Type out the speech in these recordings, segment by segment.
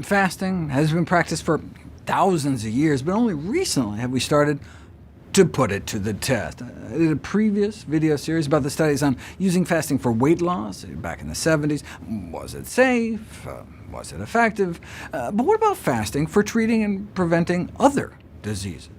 Fasting has been practiced for thousands of years, but only recently have we started to put it to the test. I did a previous video series about the studies on using fasting for weight loss back in the 70s. Was it safe? Was it effective? But what about fasting for treating and preventing other diseases?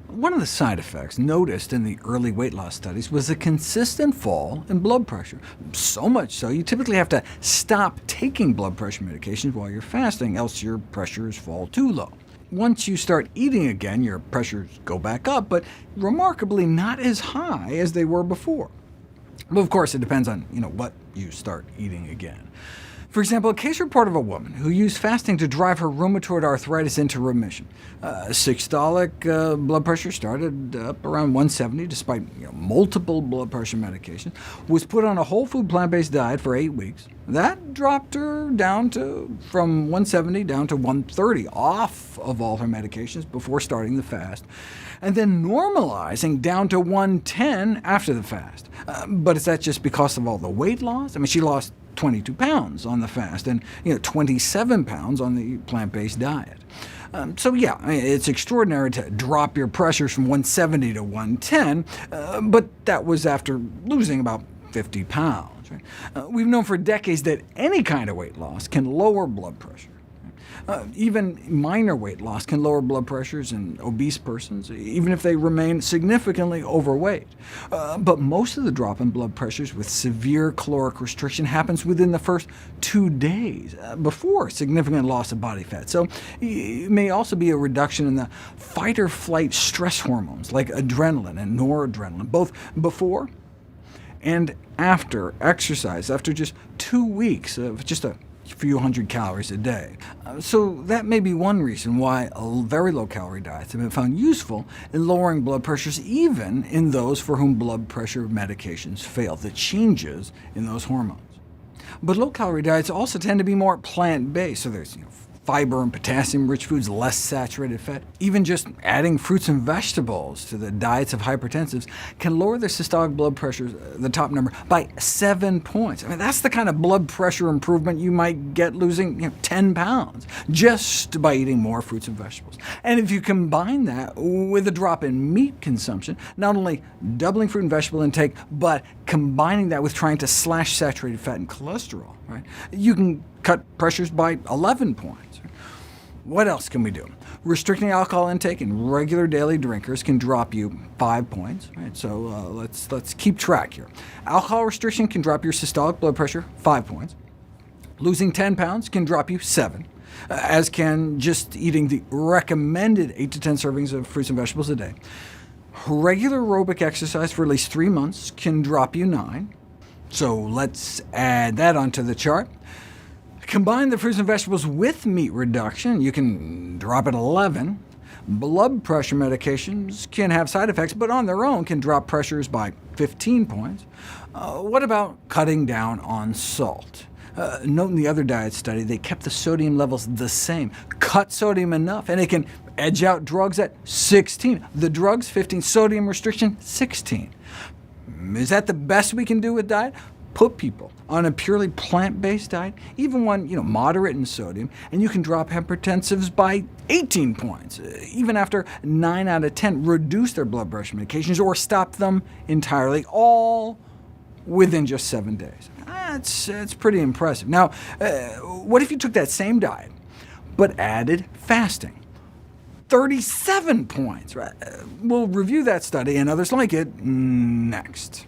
One of the side effects noticed in the early weight loss studies was a consistent fall in blood pressure, so much so you typically have to stop taking blood pressure medications while you're fasting, else your pressures fall too low. Once you start eating again, your pressures go back up, but remarkably not as high as they were before. But of course, it depends on what you start eating again. For example, a case report of a woman who used fasting to drive her rheumatoid arthritis into remission. Systolic blood pressure started up around 170, despite multiple blood pressure medications, was put on a whole food plant-based diet for 8 weeks. That dropped her down from 170 down to 130, off of all her medications before starting the fast, and then normalizing down to 110 after the fast. But is that just because of all the weight loss? I mean, she lost 22 pounds on the fast, and 27 pounds on the plant-based diet. So yeah, it's extraordinary to drop your pressures from 170 to 110, but that was after losing about 50 pounds. Right? We've known for decades that any kind of weight loss can lower blood pressure. Even minor weight loss can lower blood pressures in obese persons, even if they remain significantly overweight. But most of the drop in blood pressures with severe caloric restriction happens within the first 2 days, before significant loss of body fat. So it may also be a reduction in the fight-or-flight stress hormones, like adrenaline and noradrenaline, both before and after exercise, after just 2 weeks of just a few hundred calories a day. So that may be one reason why very low-calorie diets have been found useful in lowering blood pressures, even in those for whom blood pressure medications fail, the changes in those hormones. But low-calorie diets also tend to be more plant-based, so there's fiber and potassium-rich foods, less saturated fat. Even just adding fruits and vegetables to the diets of hypertensives can lower their systolic blood pressure, the top number, by 7 points. I mean, that's the kind of blood pressure improvement you might get losing 10 pounds, just by eating more fruits and vegetables. And if you combine that with a drop in meat consumption, not only doubling fruit and vegetable intake, but combining that with trying to slash saturated fat and cholesterol, right, you can cut pressures by 11 points. What else can we do? Restricting alcohol intake in regular daily drinkers can drop you 5 points. Right? So let's keep track here. Alcohol restriction can drop your systolic blood pressure 5 points. Losing 10 pounds can drop you 7, as can just eating the recommended 8 to 10 servings of fruits and vegetables a day. Regular aerobic exercise for at least 3 months can drop you 9. So let's add that onto the chart. Combine the fruits and vegetables with meat reduction, you can drop it 11. Blood pressure medications can have side effects, but on their own can drop pressures by 15 points. What about cutting down on salt? Note in the other diet study, they kept the sodium levels the same. Cut sodium enough, and it can edge out drugs at 16. The drugs, 15. Sodium restriction, 16. Is that the best we can do with diet? Put people on a purely plant-based diet, even one moderate in sodium, and you can drop hypertensives by 18 points, even after 9 out of 10 reduce their blood pressure medications or stop them entirely, all within just 7 days. That's pretty impressive. Now, what if you took that same diet, but added fasting? 37 points. Right? We'll review that study and others like it next.